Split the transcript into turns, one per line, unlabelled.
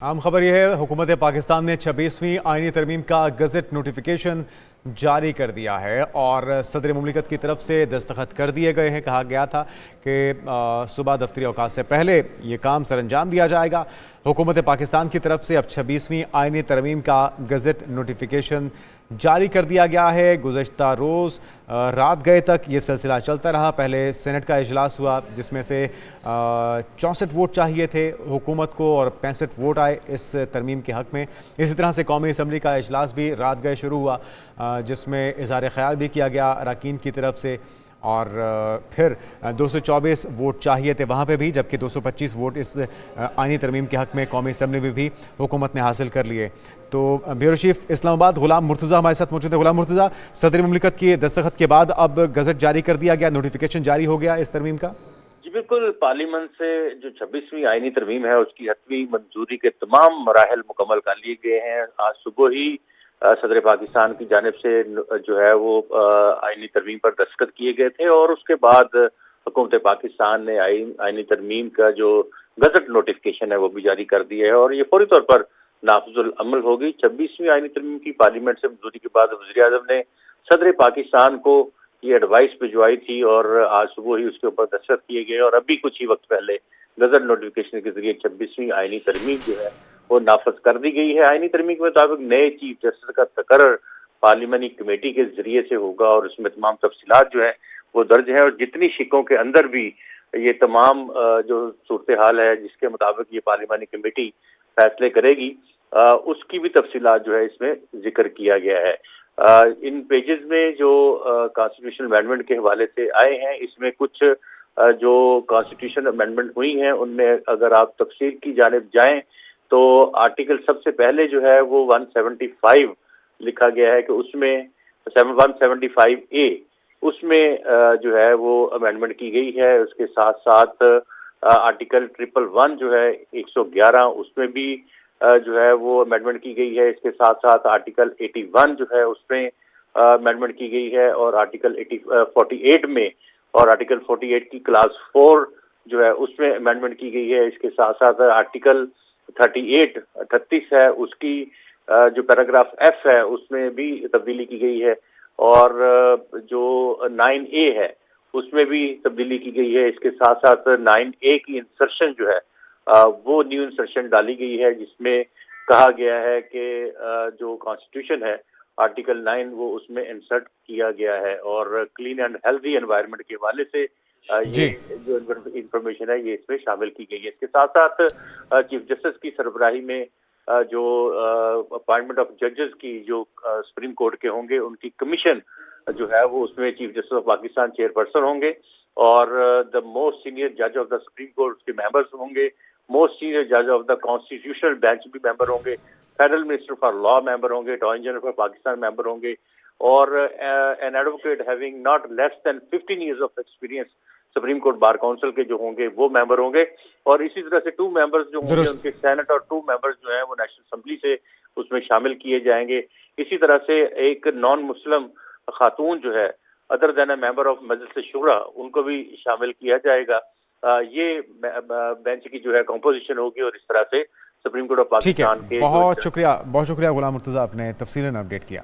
आम खबर यह है, हुकूमत पाकिस्तान ने 26वीं आईनी तरमीम का गज़ट नोटिफिकेशन जारी कर दिया है और सदर मुमलिकत की तरफ से दस्तखत कर दिए गए हैं। कहा गया था कि सुबह दफ्तरी अवकाश से पहले ये काम सरअंजाम दिया जाएगा। हुकूमत पाकिस्तान की तरफ से अब 26वीं आईनी तरमीम का गज़ट नोटिफिकेशन जारी कर दिया गया है। गुज़श्ता रोज़ रात गए तक ये सिलसिला चलता रहा। पहले सेनेट का इजलास हुआ जिसमें से 64 वोट चाहिए थे हुकूमत को और 65 वोट आए इस तरमीम के हक़ में। इसी तरह से कौमी असम्बली का इजलास भी रात गए शुरू हुआ जिसमें इज़हार ख़याल भी किया गया अरकान की तरफ से और फिर 224 वोट चाहिए थे वहाँ पे भी, जबकि 225 वोट इस आईनी तरमीम के हक़ में कौमी असम्बली में भी हुकूमत ने हासिल कर लिए। तो ब्यूरो चीफ इस्लामाबाद ग़ुलाम मुर्तज़ा हमारे साथ मौजूद है। ग़ुलाम मुर्तज़ा, सदर मुमलिकत की दस्तखत के बाद अब गज़ट जारी कर दिया गया, नोटिफिकेशन जारी हो गया इस तरमीम का?
जी बिल्कुल, पार्लियामेंट से जो 26वीं आईनी तरमीम है उसकी हतमी मंजूरी के तमाम मराहल मुकम्मल कर लिए गए हैं। आज सुबह ही सदर पाकिस्तान की जानिब से जो है वो आईनी तरमीम पर दस्तखत किए गए थे और उसके बाद हुकूमत पाकिस्तान ने आईनी तरमीम का जो गजट नोटिफिकेशन है वो भी जारी कर दिया है और ये फौरी तौर पर नाफिजुल अमल होगी। 26वीं आईनी तरमीम की पार्लियामेंट से मंजूरी के बाद वज़ीर-ए-आज़म ने सदर पाकिस्तान को ये एडवाइस भिजवाई थी और आज सुबह ही उसके ऊपर दस्तखत किए गए और अभी कुछ ही वक्त पहले गजट नोटिफिकेशन के जरिए 26वीं आईनी तरमीम जो है वो नाफज कर दी गई है। आईनी तरमीम के मुताबिक नए चीफ जस्टिस का तकर्रर पार्लियामानी कमेटी के जरिए से होगा और उसमें तमाम तफसीलात जो है वो दर्ज है और जितनी शिकों के अंदर भी ये तमाम जो सूरत हाल है जिसके मुताबिक ये पार्लियामानी कमेटी फैसले करेगी उसकी भी तफसीलात जो है इसमें जिक्र किया गया है। इन पेजेस में जो कॉन्स्टिट्यूशनल अमेंडमेंट के हवाले से आए हैं इसमें कुछ जो कॉन्स्टिट्यूशन अमेंडमेंट हुई हैं उनमें अगर आप तफसील की जानिब जाएं तो आर्टिकल सबसे पहले जो है वो 175 लिखा गया है कि उसमें 175 ए उसमें जो है वो अमेंडमेंट की गई है। उसके साथ साथ आर्टिकल 111 जो है 111 उसमें भी जो है वो अमेंडमेंट की गई है। इसके साथ साथ आर्टिकल 81 जो है उसमें अमेंडमेंट की गई है और आर्टिकल 48 में और आर्टिकल 48 की क्लास 4 जो है उसमें अमेंडमेंट की गई है। इसके साथ साथ आर्टिकल 38 है उसकी जो पैराग्राफ एफ है उसमें भी तब्दीली की गई है और जो 9A है उसमें भी तब्दीली की गई है। इसके साथ साथ 9A की इंसर्शन जो है वो न्यू इंसर्शन डाली गई है जिसमें कहा गया है कि जो कॉन्स्टिट्यूशन है आर्टिकल 9 वो उसमें इंसर्ट किया गया है और क्लीन एंड हेल्दी एनवायरनमेंट के हवाले से ये जो इंफॉर्मेशन है ये इसमें शामिल की गई है। इसके साथ साथ चीफ जस्टिस की सरबराही में जो अपॉइंटमेंट ऑफ जजेस की जो सुप्रीम कोर्ट के होंगे उनकी कमीशन जो है वो उसमें chief justice of Pakistan chairperson होंगे और द मोस्ट सीनियर जज ऑफ द सुप्रीम कोर्ट के मेंबर्स होंगे। मोस्ट सीनियर जज ऑफ द कॉन्स्टिट्यूशनल बेंच भी मेंबर होंगे। Federal minister for law member होंगे। Attorney general for Pakistan member होंगे और an advocate having not less than 15 years of experience supreme court bar council के जो होंगे वो मेंबर होंगे और इसी तरह से 2 मेंबर्स जो होंगे उनके सेनेट और 2 मेंबर्स जो हैं वो नेशनल असेंबली से उसमें शामिल किए जाएंगे। इसी तरह से एक नॉन मुस्लिम खातून जो है अदर देन मेंबर ऑफ मजलिस शुरा उनको भी शामिल किया जाएगा। ये बेंच की जो है कॉम्पोजिशन होगी और इस तरह से सुप्रीम कोर्ट ऑफ पाकिस्तान के
बहुत शुक्रिया ग़ुलाम मुर्तज़ा, आपने तफसीलन अपडेट किया।